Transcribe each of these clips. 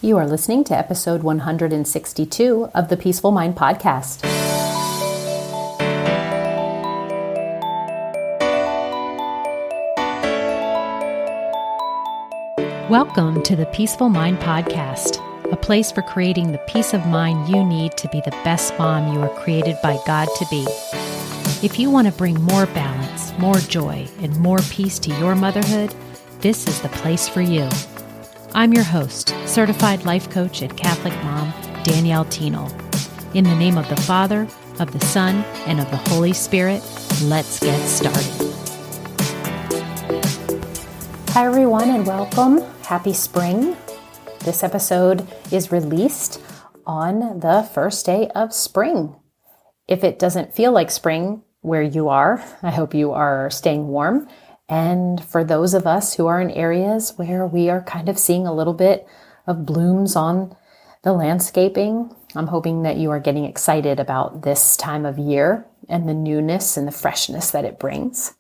You are listening to episode 162 of the Peaceful Mind Podcast. Welcome to the Peaceful Mind Podcast, a place for creating the peace of mind you need to be the best mom you are created by God to be. If you want to bring more balance, more joy, and more peace to your motherhood, this is the place for you. I'm your host, certified life coach and Catholic mom, Danielle Tienel. In the name of the Father, of the Son, and of the Holy Spirit, let's get started. Hi everyone and welcome. Happy spring. This episode is released on the first day of spring. If it doesn't feel like spring where you are, I hope you are staying warm. And for those of us who are in areas where we are kind of seeing a little bit of blooms on the landscaping, I'm hoping that you are getting excited about this time of year and the newness and the freshness that it brings.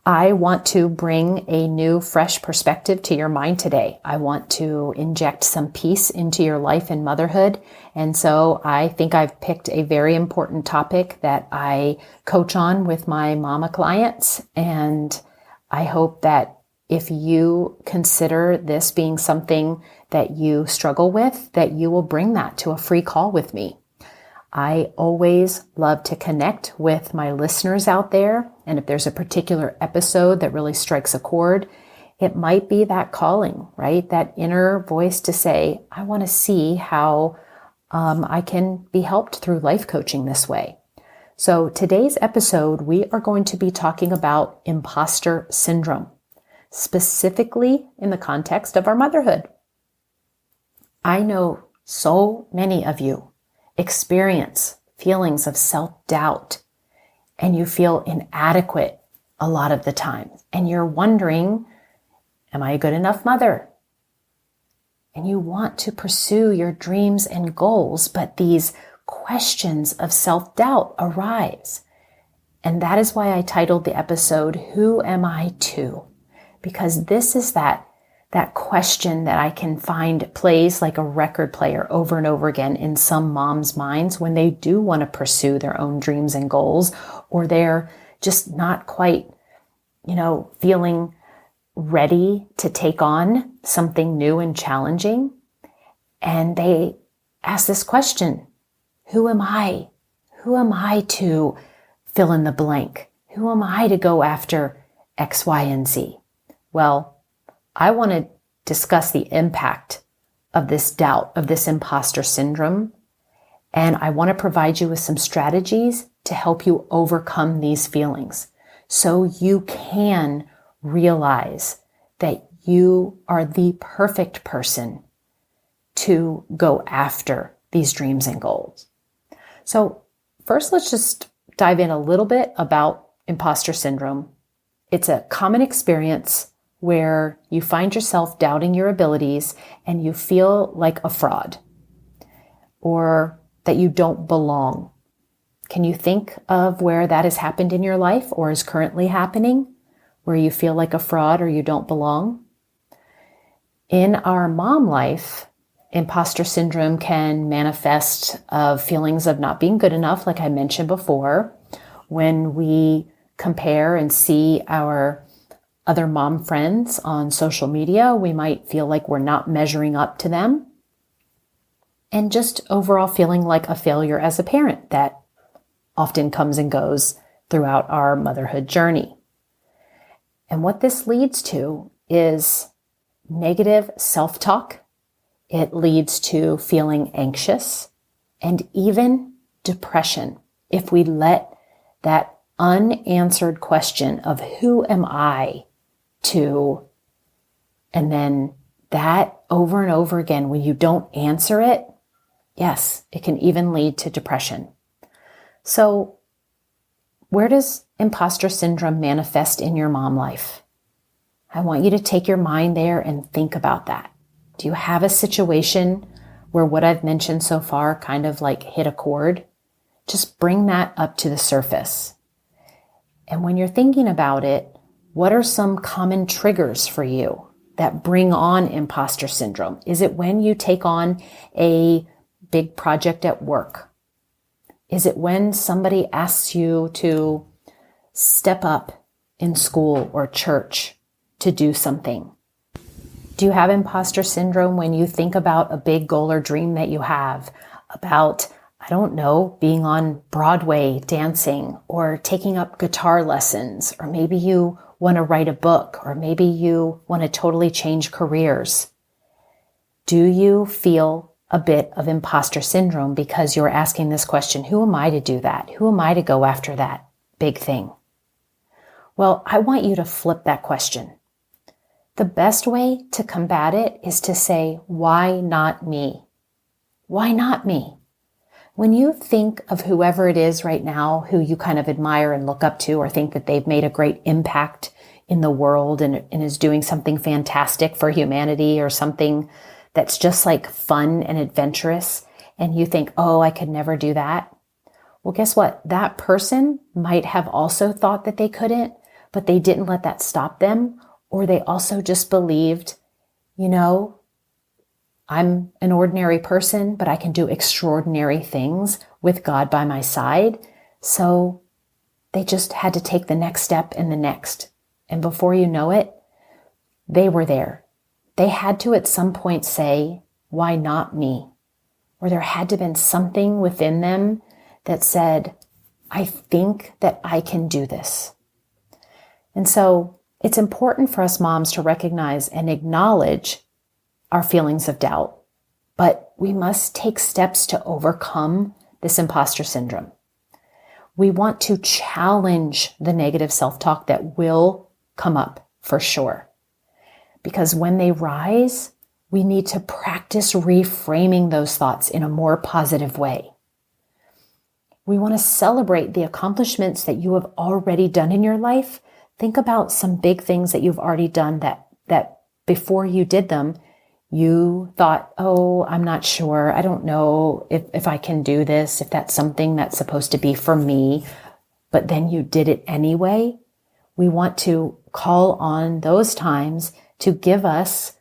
I want to bring a new, fresh perspective to your mind today. I want to inject some peace into your life and motherhood. And so I think I've picked a very important topic that I coach on with my mama clients. And I hope that if you consider this being something that you struggle with, that you will bring that to a free call with me. I always love to connect with my listeners out there. And if there's a particular episode that really strikes a chord, it might be that calling, right? That inner voice to say, I want to see how I can be helped through life coaching this way. So today's episode, we are going to be talking about imposter syndrome, specifically in the context of our motherhood. I know so many of you experience feelings of self-doubt and you feel inadequate a lot of the time. And you're wondering, am I a good enough mother? And you want to pursue your dreams and goals, but these questions of self-doubt arise. And that is why I titled the episode, Who Am I To? Because this is that question that I can find plays like a record player over and over again in some moms' minds when they do want to pursue their own dreams and goals, or they're just not quite, feeling ready to take on something new and challenging. And they ask this question, who am I? Who am I to fill in the blank? Who am I to go after X, Y, and Z? Well, I want to discuss the impact of this doubt, of this imposter syndrome. And I want to provide you with some strategies to help you overcome these feelings so you can realize that you are the perfect person to go after these dreams and goals. So first, let's just dive in a little bit about imposter syndrome. It's a common experience where you find yourself doubting your abilities and you feel like a fraud or that you don't belong. Can you think of where that has happened in your life or is currently happening, where you feel like a fraud or you don't belong? In our mom life, imposter syndrome can manifest of feelings of not being good enough, like I mentioned before, when we compare and see our other mom friends on social media, we might feel like we're not measuring up to them. And just overall feeling like a failure as a parent that often comes and goes throughout our motherhood journey. And what this leads to is negative self-talk. It leads to feeling anxious and even depression if we let that unanswered question of who am I to, and then that over and over again, when you don't answer it, yes, it can even lead to depression. So where does imposter syndrome manifest in your mom life? I want you to take your mind there and think about that. Do you have a situation where what I've mentioned so far kind of like hit a chord? Just bring that up to the surface. And when you're thinking about it, what are some common triggers for you that bring on imposter syndrome? Is it when you take on a big project at work? Is it when somebody asks you to step up in school or church to do something? Do you have imposter syndrome when you think about a big goal or dream that you have about, I don't know, being on Broadway dancing or taking up guitar lessons, or maybe you want to write a book, or maybe you want to totally change careers? Do you feel a bit of imposter syndrome because you're asking this question, who am I to do that? Who am I to go after that big thing? Well, I want you to flip that question. The best way to combat it is to say, why not me? Why not me? When you think of whoever it is right now who you kind of admire and look up to, or think that they've made a great impact in the world and is doing something fantastic for humanity, or something that's just like fun and adventurous, and you think, oh, I could never do that. Well, guess what? That person might have also thought that they couldn't, but they didn't let that stop them. Or they also just believed, I'm an ordinary person, but I can do extraordinary things with God by my side. So they just had to take the next step and the next. And before you know it, they were there. They had to at some point say, why not me? Or there had to have been something within them that said, I think that I can do this. And so it's important for us moms to recognize and acknowledge our feelings of doubt, but we must take steps to overcome this imposter syndrome. We want to challenge the negative self-talk that will come up for sure. Because when they rise, we need to practice reframing those thoughts in a more positive way. We want to celebrate the accomplishments that you have already done in your life. Think about some big things that you've already done that before you did them, you thought, oh, I'm not sure. I don't know if I can do this, if that's something that's supposed to be for me, but then you did it anyway. We want to call on those times to give us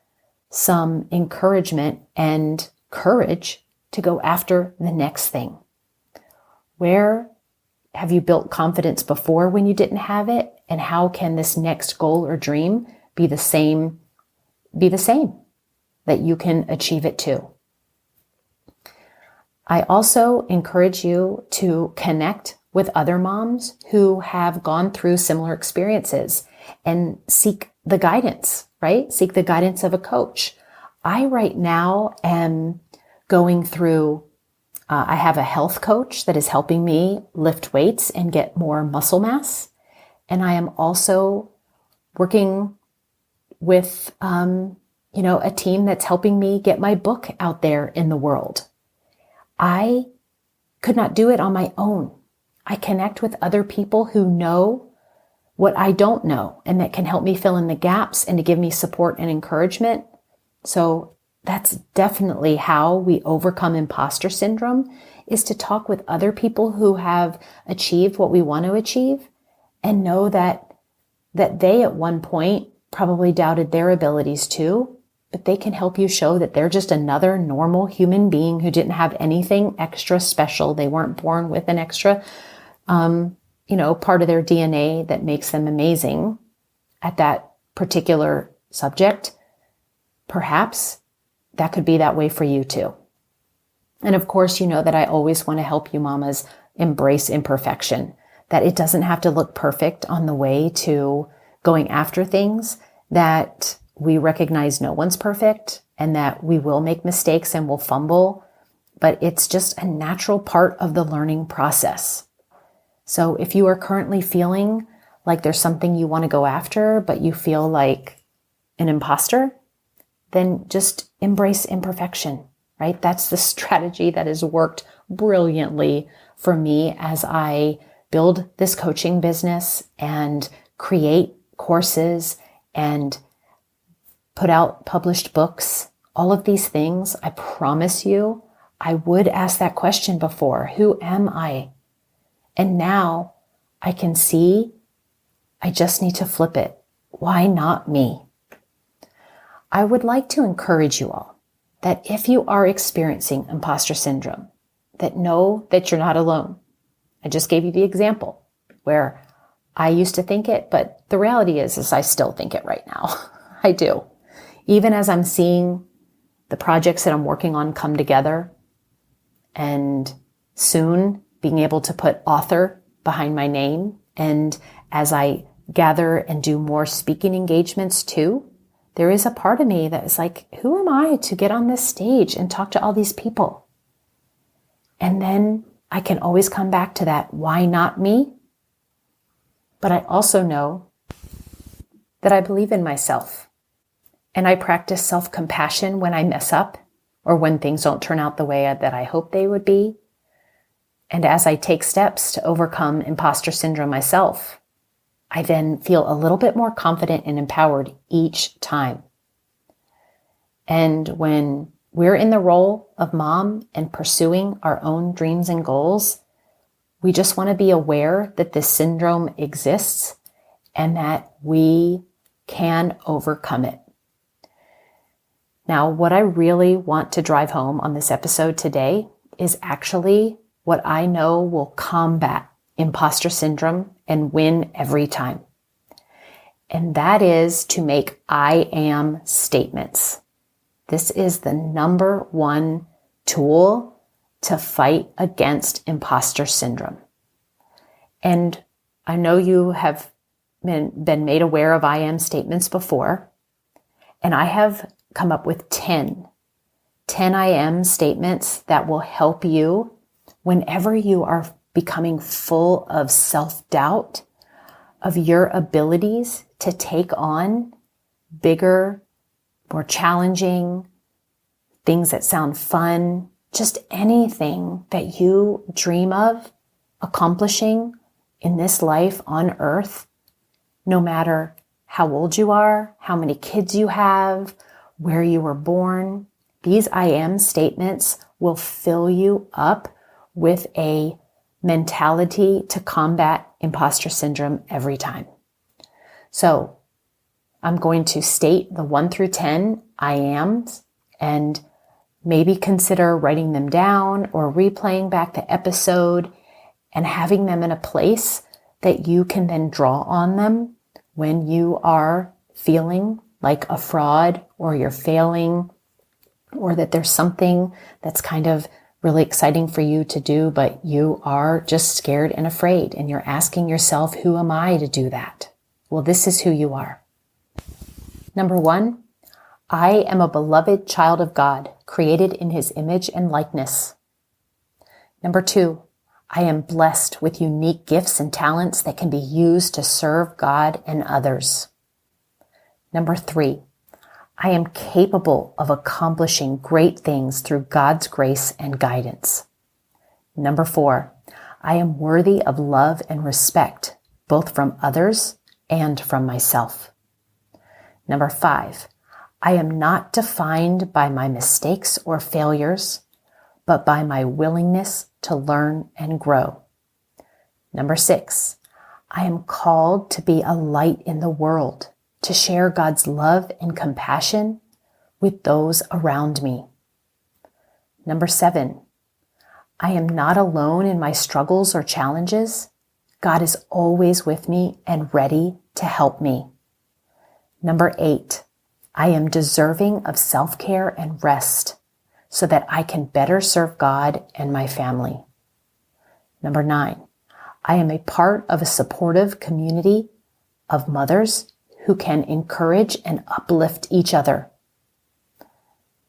some encouragement and courage to go after the next thing. Where have you built confidence before when you didn't have it? And how can this next goal or dream be the same, that you can achieve it too? I also encourage you to connect with other moms who have gone through similar experiences and seek the guidance, right? Seek the guidance of a coach. I right now am going through, I have a health coach that is helping me lift weights and get more muscle mass. And I am also working with, a team that's helping me get my book out there in the world. I could not do it on my own. I connect with other people who know what I don't know and that can help me fill in the gaps and to give me support and encouragement. So that's definitely how we overcome imposter syndrome, is to talk with other people who have achieved what we want to achieve and know that they at one point probably doubted their abilities too, but they can help you show that they're just another normal human being who didn't have anything extra special. They weren't born with an extra, part of their DNA that makes them amazing at that particular subject. Perhaps that could be that way for you too. And of course, you know that I always want to help you mamas embrace imperfection, that it doesn't have to look perfect on the way to going after things, that we recognize no one's perfect and that we will make mistakes and will fumble, but it's just a natural part of the learning process. So if you are currently feeling like there's something you want to go after, but you feel like an imposter, then just embrace imperfection, right? That's the strategy that has worked brilliantly for me as I build this coaching business and create courses and put out published books. All of these things, I promise you, I would ask that question before. Who am I? And now I can see I just need to flip it. Why not me? I would like to encourage you all that if you are experiencing imposter syndrome, that know that you're not alone. I just gave you the example where I used to think it, but the reality is I still think it right now. I do. Even as I'm seeing the projects that I'm working on come together, and soon being able to put author behind my name, and as I gather and do more speaking engagements too, there is a part of me that is like, who am I to get on this stage and talk to all these people? And then I can always come back to that, why not me? But I also know that I believe in myself, and I practice self-compassion when I mess up or when things don't turn out the way that I hope they would be. And as I take steps to overcome imposter syndrome myself, I then feel a little bit more confident and empowered each time. And when we're in the role of mom and pursuing our own dreams and goals, we just want to be aware that this syndrome exists and that we can overcome it. Now, what I really want to drive home on this episode today is actually what I know will combat imposter syndrome and win every time. And that is to make I am statements. This is the number one tool to fight against imposter syndrome. And I know you have been made aware of I am statements before, and I have come up with 10 I am statements that will help you whenever you are becoming full of self-doubt of your abilities to take on bigger, more challenging things that sound fun, just anything that you dream of accomplishing in this life on earth, no matter how old you are, how many kids you have, where you were born. These I am statements will fill you up with a mentality to combat imposter syndrome every time. So I'm going to state the 1 through 10 I ams, and maybe consider writing them down or replaying back the episode and having them in a place that you can then draw on them when you are feeling like a fraud, or you're failing, or that there's something that's kind of really exciting for you to do, but you are just scared and afraid, and you're asking yourself, who am I to do that? Well, this is who you are. Number 1, I am a beloved child of God, created in His image and likeness. Number 2, I am blessed with unique gifts and talents that can be used to serve God and others. Number 3, I am capable of accomplishing great things through God's grace and guidance. Number 4, I am worthy of love and respect, both from others and from myself. Number 5, I am not defined by my mistakes or failures, but by my willingness to learn and grow. Number 6, I am called to be a light in the world, to share God's love and compassion with those around me. Number 7, I am not alone in my struggles or challenges. God is always with me and ready to help me. Number 8, I am deserving of self-care and rest so that I can better serve God and my family. Number 9, I am a part of a supportive community of mothers who can encourage and uplift each other.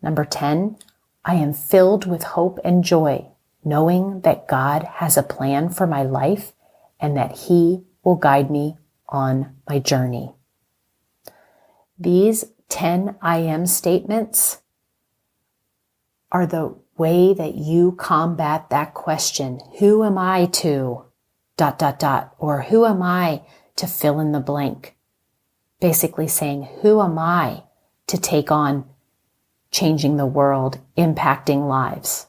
Number 10, I am filled with hope and joy, knowing that God has a plan for my life and that He will guide me on my journey. These 10 I am statements are the way that you combat that question, who am I to ... or who am I to fill in the blank? Basically saying, who am I to take on changing the world, impacting lives?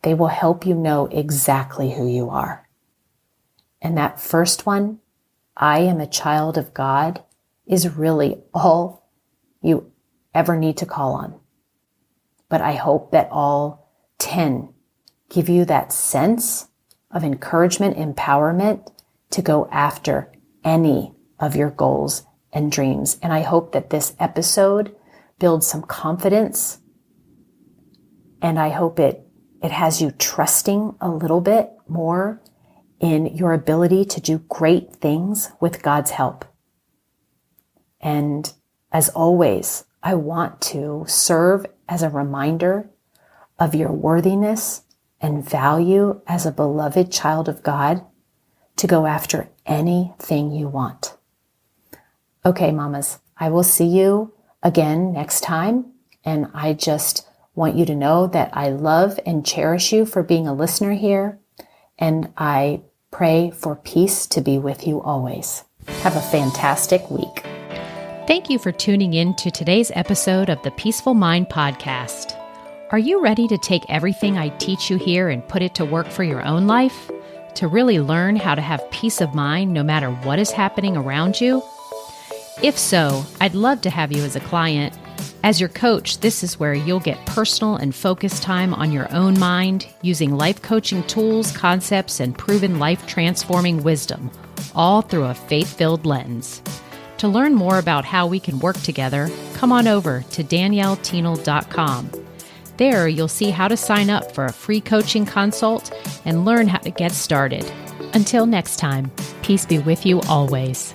They will help you know exactly who you are. And that first one, I am a child of God, is really all you ever need to call on. But I hope that all 10 give you that sense of encouragement, empowerment to go after any of your goals and dreams. And I hope that this episode builds some confidence. And I hope it has you trusting a little bit more in your ability to do great things with God's help. And as always, I want to serve as a reminder of your worthiness and value as a beloved child of God to go after anything you want. Okay, mamas, I will see you again next time. And I just want you to know that I love and cherish you for being a listener here. And I pray for peace to be with you always. Have a fantastic week. Thank you for tuning in to today's episode of the Peaceful Mind Podcast. Are you ready to take everything I teach you here and put it to work for your own life? To really learn how to have peace of mind no matter what is happening around you? If so, I'd love to have you as a client. As your coach, this is where you'll get personal and focused time on your own mind using life coaching tools, concepts, and proven life-transforming wisdom, all through a faith-filled lens. To learn more about how we can work together, come on over to danielleteenel.com. There, you'll see how to sign up for a free coaching consult and learn how to get started. Until next time, peace be with you always.